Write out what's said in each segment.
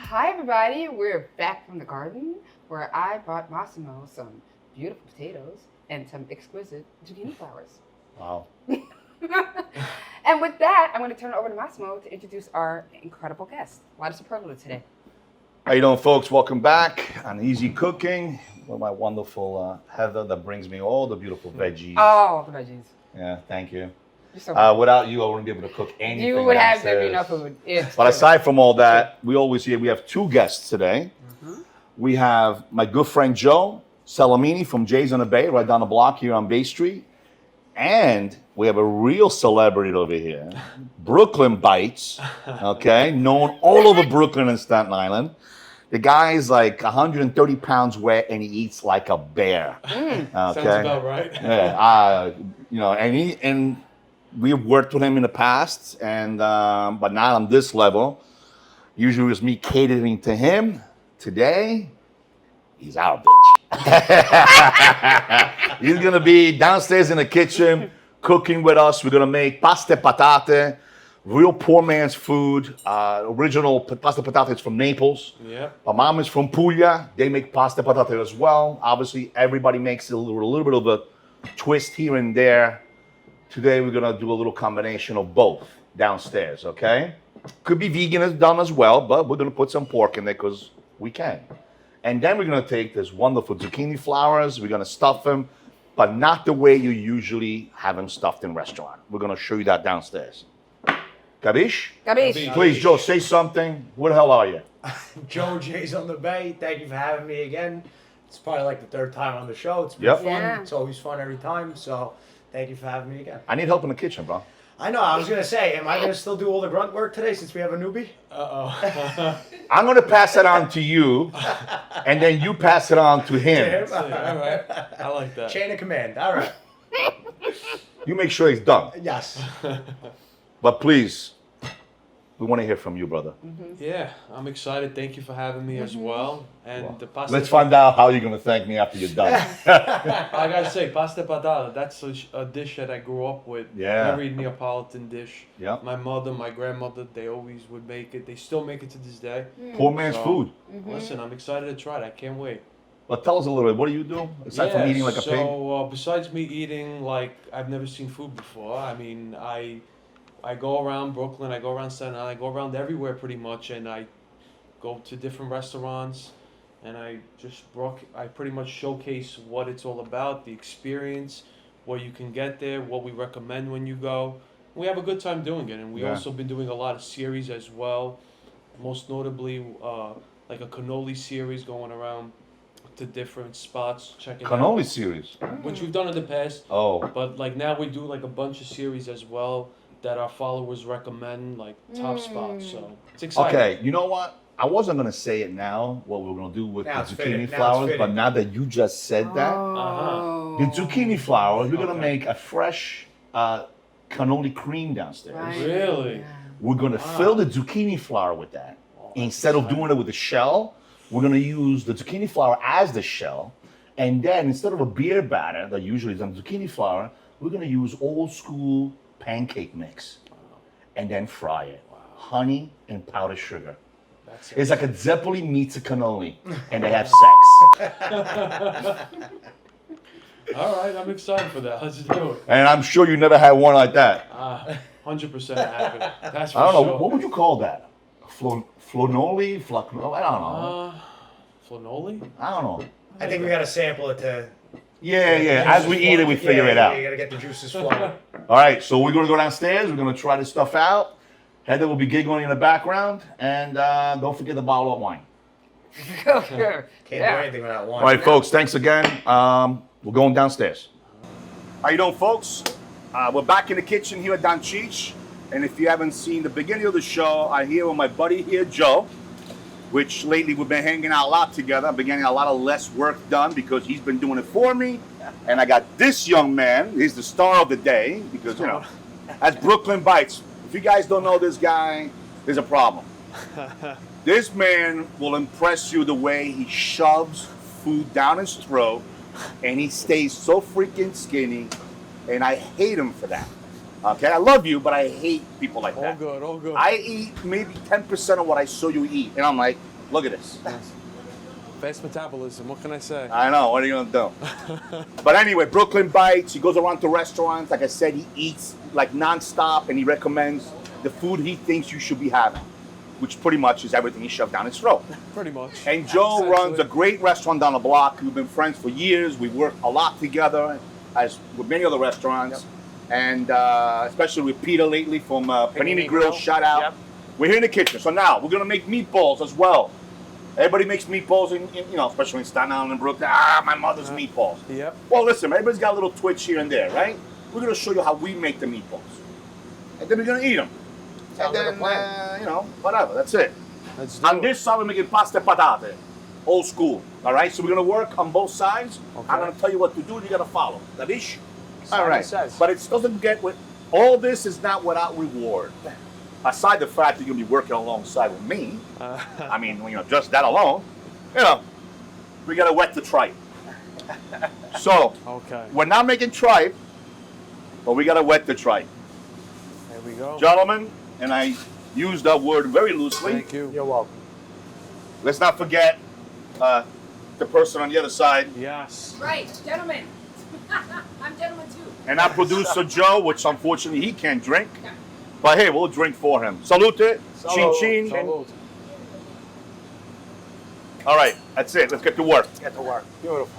Hi everybody, we're back from the garden where I brought Massimo some beautiful potatoes and some exquisite zucchini flowers. Wow. And with that, I'm going to turn it over to Massimo to introduce our incredible guest. A lot of superlative today. How you doing, folks? Welcome back on Easy Cooking with my wonderful Heather that brings me all the beautiful veggies. Oh, the veggies. Yeah, thank you. You're so Without you, I wouldn't be able to cook anything. you would have downstairs. enough food. It's But true. aside from all that, we always here, we have two guests today. Mm-hmm. We have my good friend Joe Salamini from Jay's on the Bay, right down the block here on Bay Street. And we have a real celebrity over here, Brooklyn Bites, okay, known all over Brooklyn and Staten Island. The guy's like 130 pounds wet and he eats like a bear. Okay? Sounds about right. Yeah, and we've worked with him in the past, and but not on this level. Usually it was me catering to him. Today, he's our bitch. He's gonna be downstairs in the kitchen cooking with us. We're gonna make pasta patate, real poor man's food. Original pasta patate is from Naples. Yeah. My mom is from Puglia. They make pasta patate as well. Obviously, everybody makes a little bit of a twist here and there. Today, we're gonna do a little combination of both downstairs, okay? Could be vegan done as well, but we're gonna put some pork in there because we can. And then we're gonna take this wonderful zucchini flowers, we're gonna stuff them, but not the way you usually have them stuffed in restaurant. We're gonna show you that downstairs. Gabish? Gabish. Please, Joe, say something. Where the hell are you? Joe Jay's on the Bay. Thank you for having me again. It's probably like the third time on the show. It's been Yep. fun. Yeah. It's always fun every time. So thank you for having me again. I need help in the kitchen, bro. I know. I was gonna say, am I gonna still do all the grunt work today since we have a newbie? Uh-oh. I'm gonna pass it on to you, and then you pass it on to him. All right. I like that. Chain of command. All right. You make sure he's done. Yes. But please, we want to hear from you, brother. Yeah, I'm excited. Thank you for having me as well. And the pasta. Let's find out how you're gonna thank me after you're done. I gotta say, pasta patata. That's a dish that I grew up with. Yeah. Every Neapolitan dish. Yeah. My mother, my grandmother, they always would make it. They still make it to this day. Poor man's So, food. Listen, I'm excited to try it. I can't wait. But tell us a little bit. What do you do aside from eating like a pig? So besides me eating like I've never seen food before, I mean I go around Brooklyn, I go around Staten Island, I go around everywhere pretty much, and I go to different restaurants, and I pretty much showcase what it's all about, the experience, what you can get there, what we recommend when you go. We have a good time doing it, and we Yeah. also been doing a lot of series as well, most notably like a cannoli series going around to different spots, checking Cannoli out, series. which we've done in the past. Oh, But like now we do like a bunch of series as well that our followers recommend, like top spots. So it's exciting. okay. You know what? I wasn't gonna say it now. What we're gonna do with Now the it's zucchini fitting. Now it's flowers, but fitting. now that you just said that, Oh. the zucchini flowers, we're gonna Okay. make a fresh cannoli cream downstairs. Right. Really? Yeah. We're gonna fill the zucchini flower with that. Instead of doing it with the shell, we're gonna use the zucchini flower as the shell, and then instead of a beer batter that usually is on zucchini flower, we're gonna use old school pancake mix, and then fry it. Honey and powdered sugar. That's it. It's like a Zeppelin meets a cannoli, and they have sex. All right, I'm excited for that. Let's do it. And I'm sure you never had one like that. 100% I have it. That's for I don't know sure. what would you call that? Flonoli, flacnoli? I don't know. Flanoli? I don't know. I think we gotta sample it to. Yeah. As we eat it, we figure it out. You gotta get the juices flowing. All right, so we're gonna go downstairs. We're gonna try this stuff out. Heather will be giggling in the background, and don't forget the bottle of wine. Sure. Can't do anything without wine. All right, folks. Thanks again. We're going downstairs. How you doing, folks? We're back in the kitchen here at Don Cheech, and if you haven't seen the beginning of the show, I'm here with my buddy here, Joe. Which lately we've been hanging out a lot together. I've been getting a lot of less work done because he's been doing it for me. And I got this young man. He's the star of the day because, you know, that's Brooklyn Bites. If you guys don't know this guy, there's a problem. This man will impress you the way he shoves food down his throat and he stays so freaking skinny. And I hate him for that. Okay, I love you, but I hate people like that. All good. I eat maybe 10% of what I saw you eat. And I'm like, look at this. Fast metabolism, what can I say? I know, what are you gonna do? But anyway, Brooklyn Bites, he goes around to restaurants. Like I said, he eats like nonstop and he recommends the food he thinks you should be having, which pretty much is everything he shoved down his throat. Pretty much. And Joe Essentially. runs a great restaurant down the block. We've been friends for years. We work a lot together, as with many other restaurants. Yep. And especially with Peter lately from Panini Grill, Grill. shout out. Yep. We're here in the kitchen, so now we're gonna make meatballs as well. Everybody makes meatballs, in you know, especially in Staten Island and Brooklyn. My mother's meatballs. Yep. Well, listen, everybody's got a little twitch here and there, right? We're gonna show you how we make the meatballs, and then we're gonna eat them. Sounds and like a then, plan. you know, whatever. That's it. Let's do On it. this side, we're making pasta patate, old school. All right, so we're gonna work on both sides. Okay. I'm gonna tell you what to do, and you gotta follow. Capish? All Simon right, says. but it doesn't get with all this is not without reward. Aside the fact that you're gonna be working alongside with me, I mean, you know, just that alone, you know, we gotta wet the tripe. So Okay. we're not making tripe, but we gotta wet the tripe, There we go. gentlemen. And I use that word very loosely. Thank you. You're welcome. Let's not forget the person on the other side, Yes. Right, gentlemen. I'm gentleman too. and our producer Joe, which unfortunately he can't drink. But hey, we'll drink for him. Salute, chin Salud. chin. Salud. All right, that's it. Let's get to work. Get to work. Beautiful.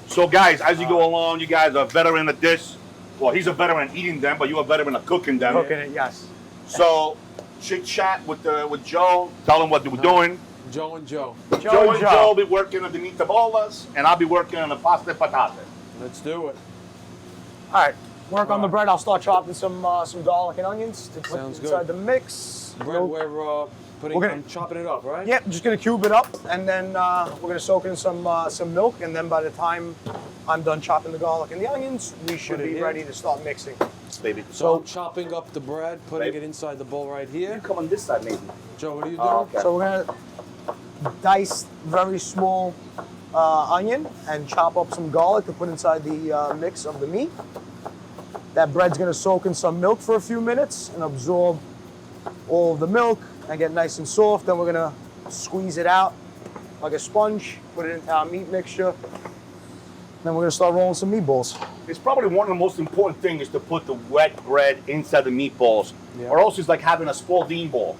So guys, as you go along, you guys are veteran at this. Well, he's a veteran eating them, but you're a veteran at cooking them. Cooking it, yes. So chit chat with Joe. Tell him what we're doing. Joe and Joe. Joe and Joe will be working on the meatballs, and I'll be working on the pasta patate. Let's do it. All right. Work on the bread. I'll start chopping some garlic and onions to put Sounds inside good. the mix. Bread, we're putting, We're gonna- I'm chopping it up, right? Yep, just gonna cube it up, and then we're gonna soak it in some milk, and then by the time I'm done chopping the garlic and the onions, we should Put it be in. ready to start mixing. Baby. So I'm chopping up the bread, putting Babe. it inside the bowl right here. come on this side, maybe. Joe, what are you doing? Oh, okay. So we're gonna dice very small onion and chop up some garlic to put inside the mix of the meat. That bread's gonna soak in some milk for a few minutes and absorb all of the milk and get nice and soft. Then we're gonna squeeze it out like a sponge, put it into our meat mixture. Then we're gonna start rolling some meatballs. It's probably one of the most important things is to put the wet bread inside the meatballs, Yeah. or else it's like having a Spalding ball.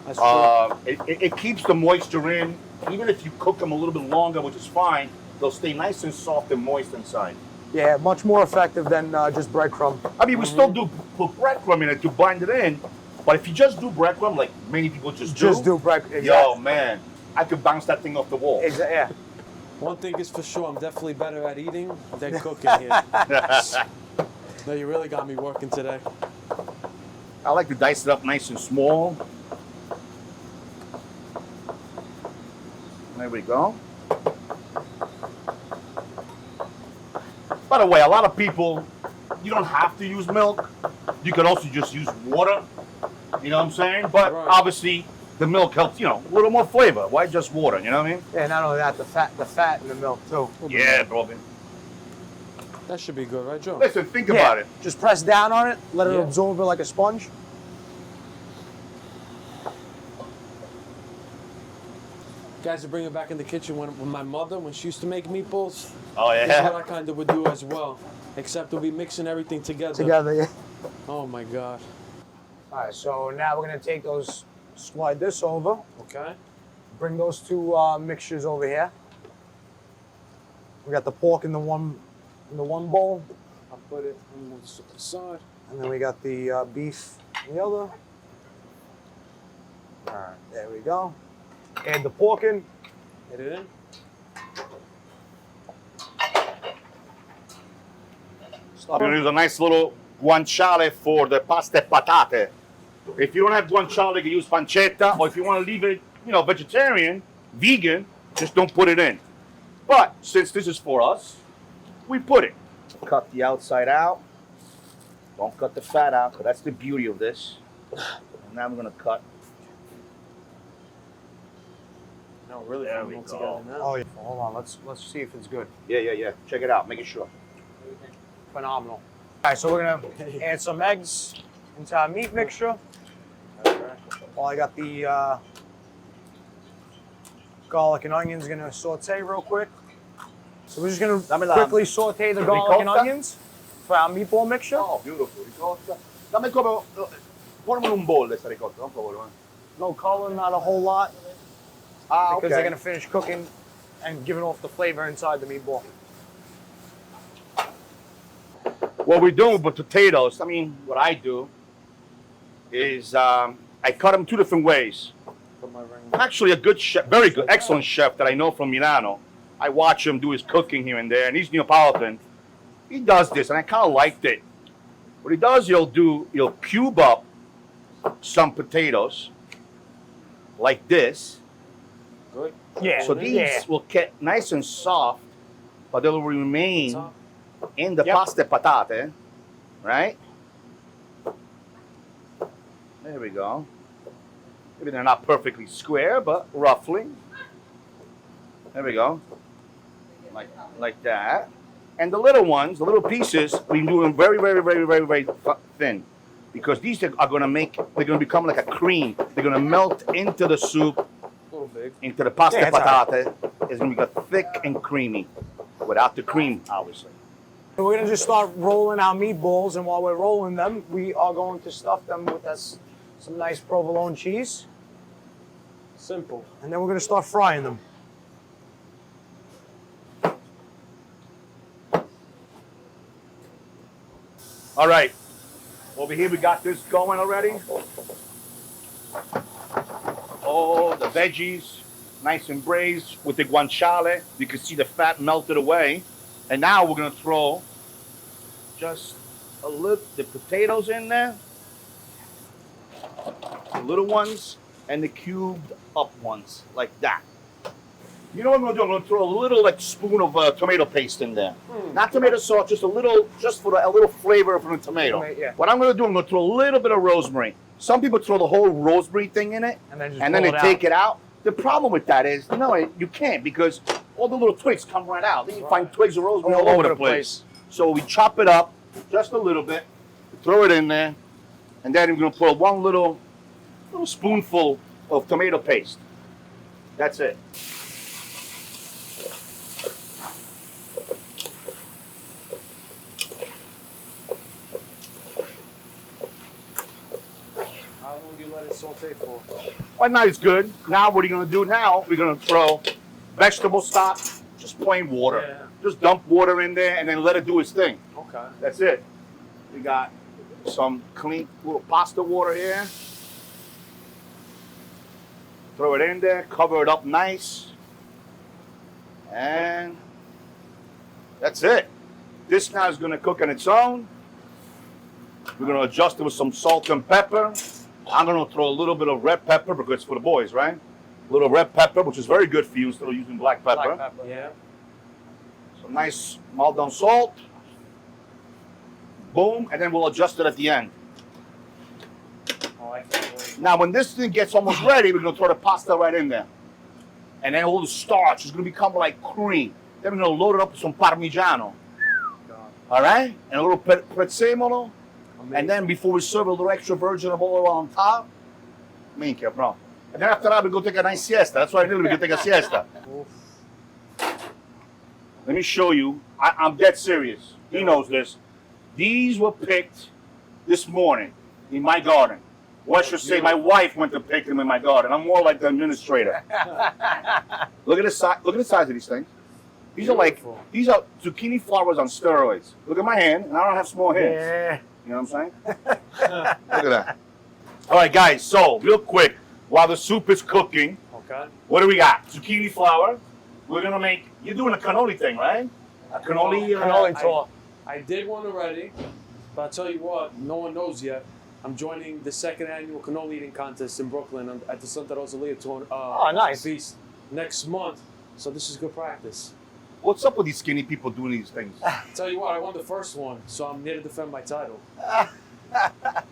That's true. It keeps the moisture in. Even if you cook them a little bit longer, which is fine, they'll stay nice and soft and moist inside. Yeah, much more effective than just breadcrumb. I mean, we still do put breadcrumb in it to bind it in, but if you just do breadcrumb, like many people just Do bread. yo, man, I could bounce that thing off the wall. Yeah. One thing is for sure, I'm definitely better at eating than cooking here. No, you really got me working today. I like to dice it up nice and small. There we go. By the way, a lot of people, you don't have to use milk. You could also just use water. You know what I'm saying? But Right. obviously, the milk helps, you know, a little more flavor. Why just water? You know what I mean? Yeah, not only that, the fat in the milk too. Yeah, bro. That should be good, right, Joe? Listen, think about it. Just press down on it, let it Yeah. absorb it like a sponge. Guys are bringing back in the kitchen when my mother, when she used to make meatballs, Oh, this is what I yeah. kind of would do as well. Except we'll be mixing everything together. Together, yeah. Oh my God. All right, so now we're gonna take those, slide this over, Okay. bring those two mixtures over here. We got the pork in the one bowl, I'll put it on the side. and then we got the beef in the other. All right, there we go. Add the pork in. Get it in. We're gonna use a nice little guanciale for the pasta e patate. If you don't have guanciale, you can use pancetta, or if you want to leave it, vegetarian, vegan, just don't put it in. But since this is for us, we put it. Cut the outside out. Don't cut the fat out, because that's the beauty of this. And now I'm gonna cut. No, really. There we all go. together now. Oh yeah. Hold on. Let's see if it's good. Yeah. Check it out. Make it sure. Phenomenal. All right, so we're gonna add some eggs into our meat mixture. While I got the garlic and onions, gonna saute real quick. So we're just gonna quickly saute the garlic and ricotta? onions for our meatball mixture. Oh, beautiful. Ricotta. Dammi come. Ponmi in un bolle sta ricotta, non favore. No color, not a whole lot, Ah, because they're gonna finish cooking and giving off the flavor inside the meatball. What we're doing with potatoes, what I do is I cut them two different ways. Put my ring. I'm actually a good chef, very good, excellent chef that I know from Milano. I watch him do his cooking here and there, and he's Neapolitan. He does this, and I kind of liked it. What he does, he'll cube up some potatoes like this. Good. Yeah. So these will get nice and soft, but they'll remain in the Yep. pasta e patate, right? There we go. Maybe they're not perfectly square, but roughly. There we go. Like that. And the little ones, the little pieces, we do them very, very, very, very, very thin. Because these are going to become like a cream. They're going to melt into the soup, A little big. into the pasta Yeah, e it's all patate. It's going to be thick and creamy. Without the cream, obviously. We're gonna just start rolling our meatballs, and while we're rolling them, we are going to stuff them with some nice provolone cheese, Simple. and then we're gonna start frying them. All right. Over here, we got this going already. Oh, the veggies, nice and braised with the guanciale. You can see the fat melted away. And now we're going to throw just a little, the potatoes in there. The little ones and the cubed up ones, like that. You know what I'm going to do? I'm going to throw a little spoon of tomato paste in there. Not tomato sauce, just a little flavor from the tomato. Yeah. What I'm going to do, I'm going to throw a little bit of rosemary. Some people throw the whole rosemary thing in it, And then just and then roll they it take it out. The problem with that is, no, you can't, because all the little twigs come right out. Then you find twigs of rosemary all over the place. So we chop it up just a little bit, throw it in there, and then we're going to put one little spoonful of tomato paste. That's it. How long do you let it saute for? Well, now it's good. Now what are you going to do now? We're going to throw vegetable stock, just plain water. Yeah. Just dump water in there and then let it do its thing. Okay. That's it. We got some clean little pasta water here. Throw it in there, cover it up nice. And that's it. This now is going to cook on its own. We're going to adjust it with some salt and pepper. I'm going to throw a little bit of red pepper because it's for the boys, right? A little red pepper, which is very good for you instead of using black pepper. Black pepper. Yeah. Some nice mild salt. Boom, and then we'll adjust it at the end. Oh, I can't wait. Now, when this thing gets almost ready, we're going to throw the pasta right in there. And then all the starch is going to become like cream. Then we're going to load it up with some Parmigiano. All right? And a little prezzemolo. And then before we serve a little extra virgin olive oil on top. Minchia, bro. And then after that, we go take a nice siesta. That's what I did. We go take a siesta. Let me show you. I'm dead serious. He knows this. These were picked this morning in my garden. Or I should say, my wife went to pick them in my garden. I'm more like the administrator. Look at the size. Look at the size of these things. These are like Beautiful. these are zucchini flowers on steroids. Look at my hand, and I don't have small hands. Yeah. You know what I'm saying? Look at that. All right, guys. So real quick, while the soup is cooking, Okay. what do we got? Zucchini flour. We're gonna make. You're doing a cannoli thing, right? A cannoli. Cannoli tour. I did one already, but I'll tell you what, no one knows yet. I'm joining the second annual cannoli eating contest in Brooklyn at the Santa Rosalia tour. Nice. Feast next month. So this is good practice. What's up with these skinny people doing these things? Tell you what, I won the first one, so I'm here to defend my title.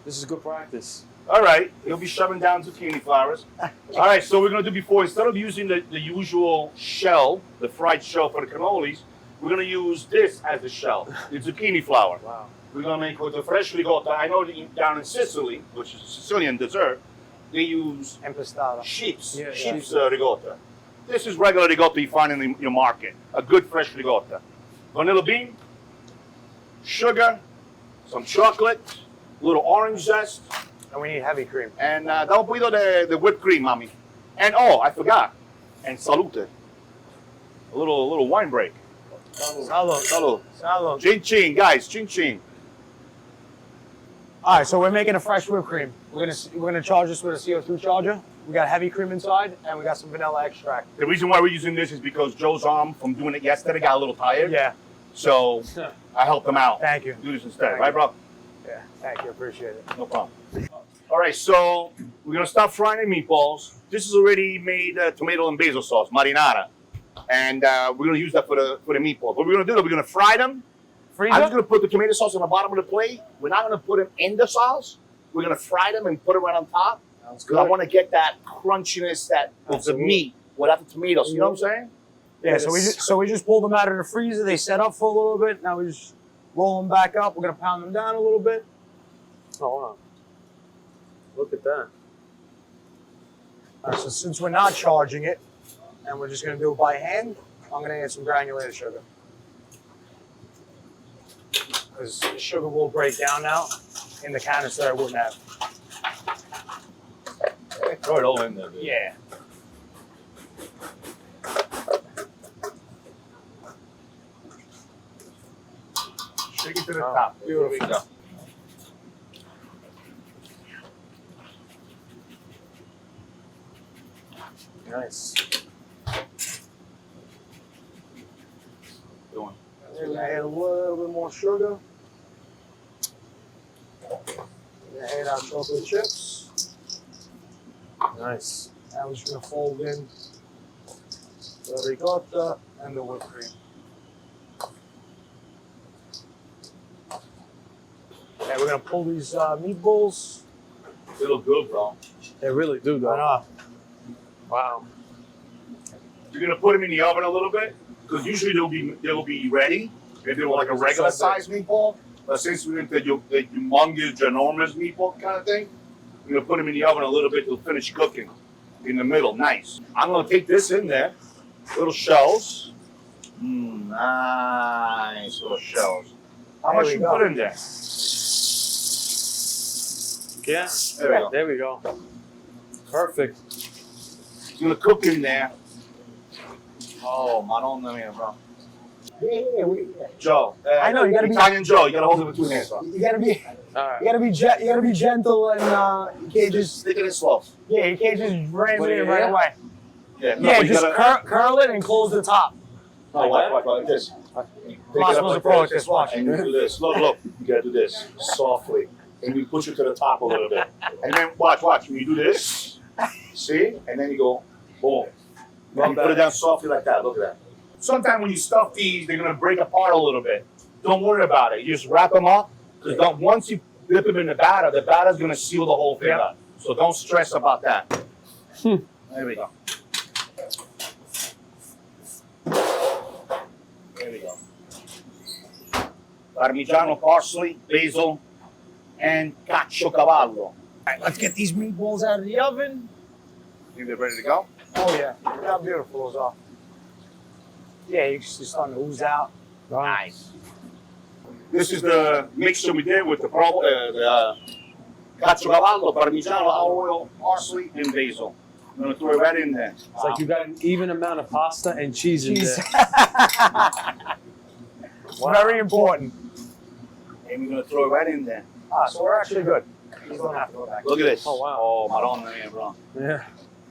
This is good practice. All right, you'll be shoving down zucchini flowers. All right, so we're gonna do before, instead of using the usual shell, the fried shell for the cannolis, we're gonna use this as the shell, the zucchini flour. Wow. We're gonna make with the fresh ricotta. I know that down in Sicily, which is a Sicilian dessert, they use Impastata. sheep's Yeah, sheep's ricotta. This is regular ricotta you find in your market, a good fresh ricotta. Vanilla bean, sugar, some chocolate, a little orange zest, And we need heavy cream. and da un poquito the whipped cream, mommy. And oh, I forgot. And salute. A little wine break. Salud. Salud. Salud. Chin chin, guys, chin chin. All right, so we're making a fresh whipped cream. We're gonna charge this with a CO2 charger. We got heavy cream inside, and we got some vanilla extract. The reason why we're using this is because Joe's arm from doing it yesterday got a little tired. Yeah. So I helped him out. Thank you. Do this instead, Thank right, you. bro? Yeah. Thank you. Appreciate it. No problem. All right, so we're gonna start frying the meatballs. This is already made tomato and basil sauce, marinara, and we're gonna use that for the meatballs. What we're gonna do is we're gonna fry them. Freezer. I'm just gonna put the tomato sauce on the bottom of the plate. We're not gonna put them in the sauce. We're gonna fry them and put it right on top. Sounds Because I want to get that crunchiness that of the Absolutely. meat without the tomatoes. You know what I'm saying? Yeah. So we just pulled them out of the freezer. They set up for a little bit. Now we just roll them back up. We're gonna pound them down a little bit. Oh, hold on. Look at that. All right, so since we're not charging it, and we're just gonna do it by hand, I'm gonna add some granulated sugar. Because the sugar will break down now in the canister I wouldn't have. Throw it all in there. Dude. Yeah. Shake it to the Oh, top. beautiful. There we go. Nice. Doing. We're gonna add a little bit more sugar. We're gonna add our chocolate chips. Nice. Now we're just gonna fold in the ricotta and the whipped cream. And we're gonna pull these meatballs. They look good, bro. They really do, though. I know. Wow. You're gonna put them in the oven a little bit because usually they'll be ready if they were like a regular size meatball. But since we're into the humongous, ginormous meatball kind of thing, we're gonna put them in the oven a little bit to finish cooking in the middle. Nice. I'm gonna take this in there, little shells. Nice little shells. How There much we you go. put in there? Yeah. There we go. There we go. Perfect. It's gonna cook in there. Oh, Madonna mia, bro. Yeah, Joe. I know, you gotta be- Italian Joe. You gotta hold it with 2 hands, bro. you gotta be, All right. you gotta be gentle, and you can't just, Stick it in slow. yeah, you can't just ram Put it it in in right here? away. Yeah, Yeah, you just gotta- curl it and close the top. No, watch, like this. Pick I'm not it up supposed to like pull this, it this, watch. And you do this. Look. You gotta do this softly, and you push it to the top a little bit, and then watch. When you do this, see, and then you go, boom. Then you put it down softly like that. Look at that. Sometimes when you stuff these, they're gonna break apart a little bit. Don't worry about it. You just wrap them up, because once you dip them in the batter's gonna seal the whole thing up. So don't stress about that. There we go. There we go. Parmigiano, parsley, basil, and caciocavallo. All right, let's get these meatballs out of the oven. Think they're ready to go? Oh yeah, look how beautiful those are. Yeah, you're starting to ooze out. Nice. This is the mixture we did with the caciocavallo, parmigiano, olive oil, parsley, and basil. I'm gonna throw it right in there. It's like you got an even amount of pasta and cheese in Cheese. there. It's very important. And we're gonna throw it right in there. So we're actually good. You don't have to go back. Look at this. Oh, wow. Oh, Madonna, bro. Yeah.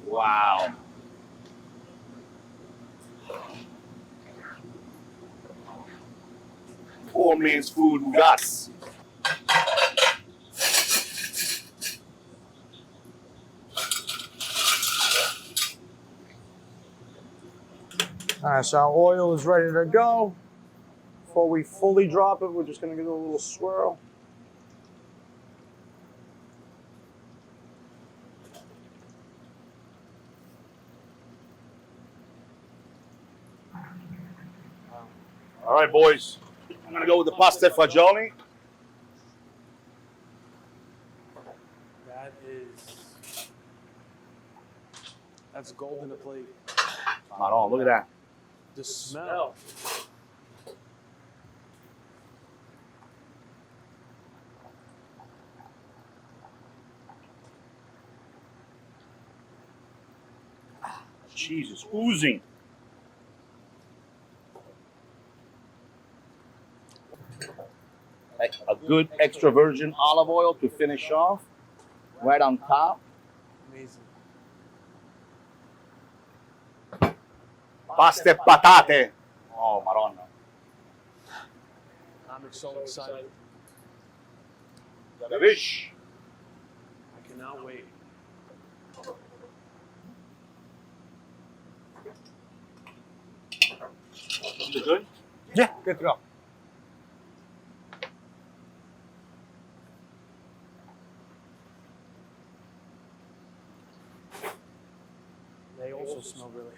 Wow. Poor man's food, gas. All right, so our oil is ready to go. Before we fully drop it, we're just gonna do a little swirl. All right, boys. I'm gonna go with the pasta fagioli. That's gold in a plate. Madonna, look at that. The smell. Cheese is oozing. A good extra virgin olive oil to finish off, right on top. Amazing. Pasta e patate. Oh, Madonna. I'm so excited. Fish. I cannot wait. Is it good? Yeah, good to go. They also smell really.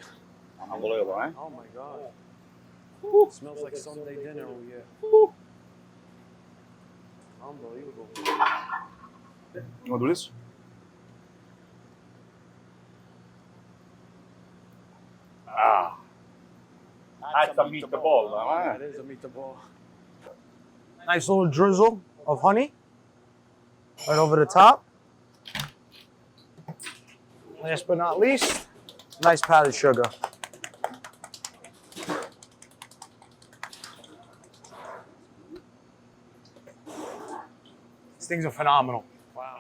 Unbelievable, right? Oh my god. It smells like Sunday dinner over here. Unbelievable. You wanna do this? Ah. That's a meatball, Yeah, right? it is a meatball. Nice little drizzle of honey right over the top. Last but not least, nice powdered sugar. These things are phenomenal. Wow.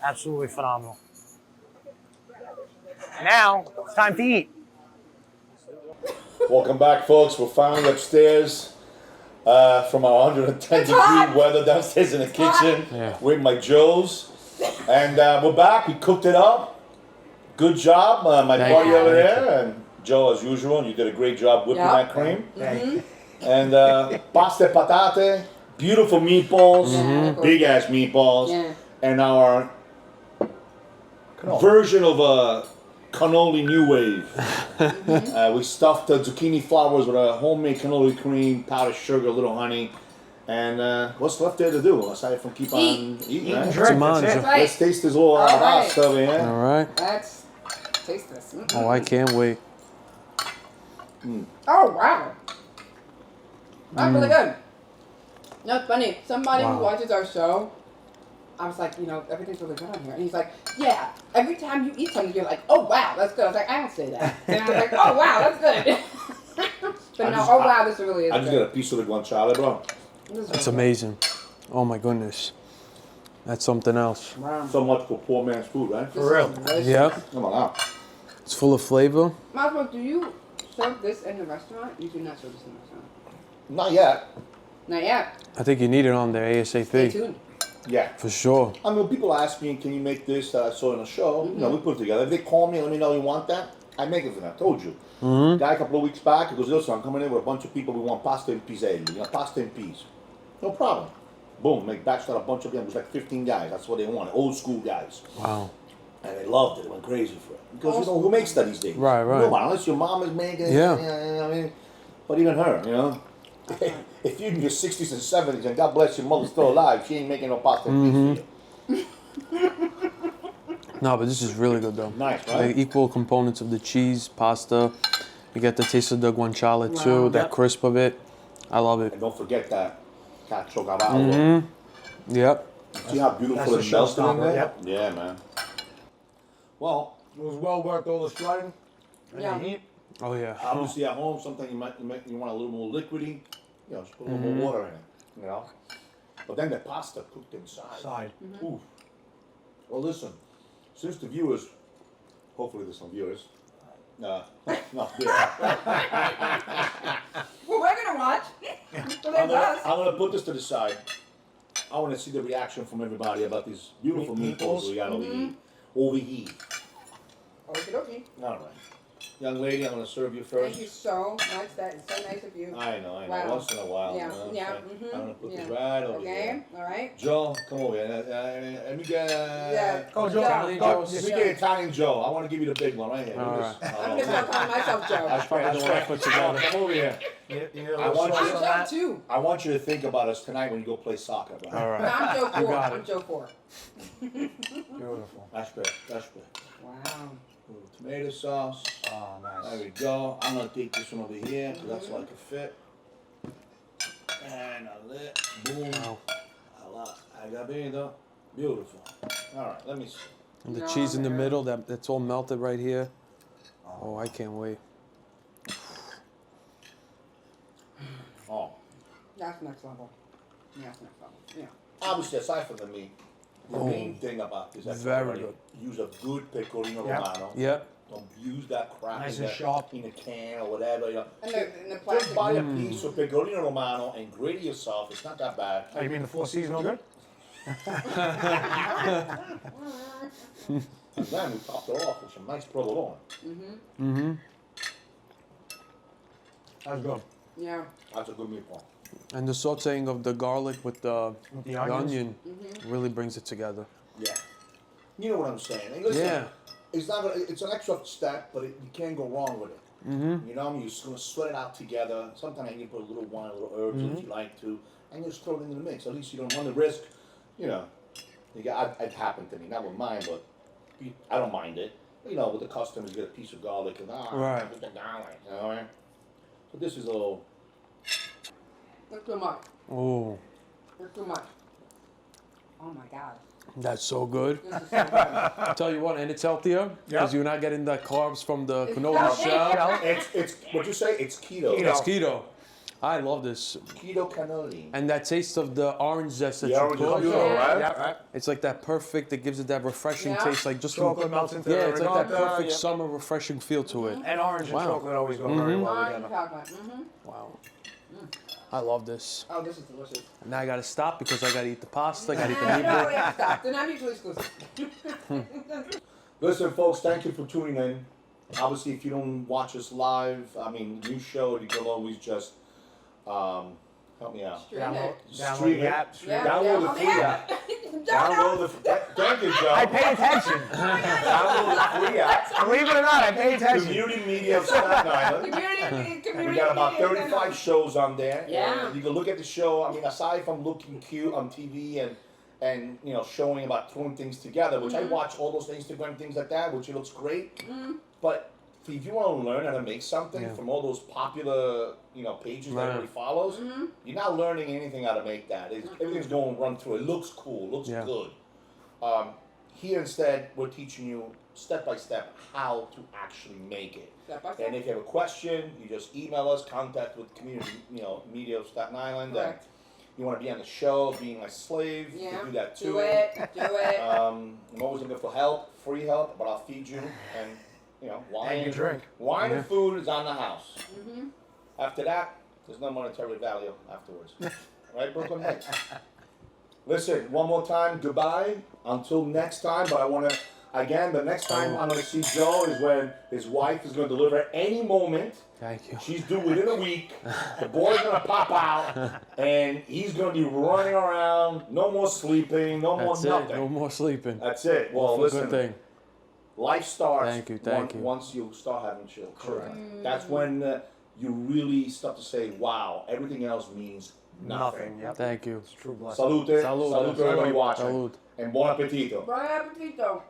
Absolutely phenomenal. Now, it's time to eat. Welcome back, folks. We're finally upstairs from our 110 degree weather downstairs in the kitchen Yeah. with my Joes. And we're back. We cooked it up. Good job, my Thank buddy you. over Thank there. And Joe, as usual, you did a great job whipping Yeah. that cream. Thank you. And pasta e patate, beautiful meatballs, Mhm. big ass meatballs, Yeah. and our version of a cannoli new wave. We stuffed the zucchini flowers with a homemade cannoli cream, powdered sugar, a little honey, and what's left there to do aside from keep on eating? Right? Drink, that's it. That's right. Let's taste this little All right. pasta over here. All right. Let's taste this. Oh, I can't wait. Oh, wow. That's really good. That's funny. Somebody who Wow. watches our show, I was like, you know, everything's really good on here. And he's like, yeah, every time you eat something, you're like, oh, wow, that's good. I was like, I don't say that. And I was like, oh, wow, that's good. But no, oh, wow, this really is I just good. got a piece of the guanciale, bro. This is That's really amazing. Oh my goodness. That's something else. good. Wow. So much for poor man's food, right? This For real. is delicious. Yep. Come on now. It's full of flavor. Masmo, do you serve this in the restaurant? You do not serve this in the restaurant. Not yet. Not yet. I think you need it on there Stay ASAP. tuned. Yeah. For sure. I mean, when people ask me, can you make this that I saw in a show? You know, we put it together. If they call me and let me know you want that, I make it for them. I told you. Guy a couple of weeks back, he goes, listen, I'm coming in with a bunch of people. We want pasta and piselli. You know, pasta and peas. No problem. Boom, make batched out a bunch of them. It was like 15 guys. That's what they wanted. Old school guys. Wow. And they loved it. They went crazy for it. Because, you know, who makes that these days? Right, right. Nobody, unless your mom is making it. Yeah. I mean, but even her, you know. If you're in your 60s and 70s and God bless your mother's still alive, she ain't making no pasta and peas for you. No, but this is really good though. Nice, right? Like equal components of the cheese, pasta. You get the taste of the guanciale too, Wow. that Yep. crisp of it. I love it. And don't forget that cacio Yep. See how beautiful That's it a melted in showstopper, there? yep. Yeah, man. Well, It was well worth all the sweating and Yeah. the heat. Oh yeah. Obviously, at home, sometimes you want a little more liquidy. You know, just put a little more water in it. You know. But then the pasta cooked inside. Side. Ooh. Well, listen. Since the viewers, hopefully there's some viewers. Not there. Well, we're gonna watch. So I'm there's us. gonna put this to the side. I want to see the reaction from everybody about these beautiful meatballs we got over here. Okie dokie. All right. Young lady, I'm gonna serve you first. Thank you so much. That is so nice of you. I know. Wow. Once in a while. Yeah, you know what I'm yeah, saying? mhm, I'm gonna put this yeah. right over Okay, here. all right. Joe, come over here. Let me get. Yeah. Oh, Joe. Italian Go- Joe. Let me get Italian Joe. I want to give you the big one right here. All Look at this. I'm gonna start calling myself Joe. That's right. Probably the one I put together. Come over here. I want I'm you Joe to, too. I want you to think about us tonight when you go play soccer. Bro. All No, right. I'm Joe 4. got it. I'm Joe 4. Beautiful. That's good. That's good. Wow. A little tomato sauce. Oh, There nice. we go. I'm gonna take this one over here because that's like a fit. And a lit. Boom. Wow. Agabito. Beautiful. All right. Let me see. And the No, cheese in the man. middle, that's all melted right here. Oh, I can't wait. Oh. That's next level. That's next level. Yeah. Obviously, aside from the meat, the main thing about this is Very everybody use a good pecorino Yeah. romano. Yep. Don't use that crap Nice in and the- sharp. in a can or whatever. You know. And the Just plastic. buy a piece of pecorino romano and grate it yourself. It's not that bad. Oh, you mean the Four Seasons good? And then we topped it off with some nice provolone. Mm-hmm. That's good. Yeah. That's a good meatball. And the sauteing of the garlic with the The onions. onion really brings it together. Yeah. You know what I'm saying? And listen, Yeah. it's not gonna, it's an extra step, but you can't go wrong with it. Mm-hmm. You know, you're just gonna sweat it out together. Sometimes you can put a little wine, a little herbs if you like to, and you just throw it into the mix. At least you don't run the risk. You know, it happened to me, not with mine, but I don't mind it. You know, with the customers, you get a piece of garlic and Right. with the garlic, you know. Right? So this is a little. That's too much. Oh, That's too much. Oh my God. that's so good. This is so good. Tell you what, and it's healthier because you're not getting the carbs from the canola healthy. shell. It's what you say? It's keto. It's keto. I love this. Keto cannoli. And that taste of the orange zest that The you orange is put. beautiful, right? Yeah, right. It's like that perfect, it gives it that refreshing Yeah. taste, like just Chocolate melts into yeah, the it's like that ricotta, perfect yeah. summer refreshing feel to it. And orange and Wow. chocolate always go very well Orange together. chocolate. Mm-hmm. Wow. I love this. Oh, this is delicious. And now I gotta stop because I gotta eat the pasta, I gotta eat the No, meatball. yeah, stop. They're not mutually exclusive. Listen, folks, thank you for tuning in. Obviously, if you don't watch us live, I mean, new show, you can always just help me out. Stream Download, it. download Stream the it. app. Stream Yeah, it. Download the yeah. free app. Download the. Thank you, Joe. I pay attention. Download the free app. Believe it or not, I pay attention. Community Media of Staten Island. Community. We got about media 35 shows on there. Yeah. You can look at the show. I mean, aside from looking cute on TV and you know showing about throwing things together, which I watch all those Instagram things like that, which it looks great. But if you want to learn how to make something Yeah. from all those popular pages that Right. everybody follows, you're not learning anything how to make that. Everything's going run through. It looks cool. Looks Yeah. good. Here instead, we're teaching you step by step how to actually make it. Step by step. And if you have a question, you just email us, contact with community, media of Staten Island. Correct. And you want to be on the show, being my slave, you Yeah. can do that too. Do it. Do it. I'm always looking for help, free help, but I'll feed you. And wine And you drink. Wine and food is on the house. Mm-hmm. After that, there's no monetary value afterwards. Right, Brooklyn Heights? Listen, one more time, goodbye. Until next time, but I want to, again, the next time I'm going to see Joe is when his wife is going to deliver any moment. Thank you. She's due within a week. The boy's going to pop out, and he's going to be running around. No more sleeping, no more That's it. nothing. No more sleeping. That's it. Well, It's a listen, good thing. life starts Thank you. once you start having children. Correct. That's when you really start to say, wow, everything else means nothing. Yep. Thank you. It's true blessing. Salute. Salute. Salute to everybody watching. Salute. And buon appetito. Buon appetito.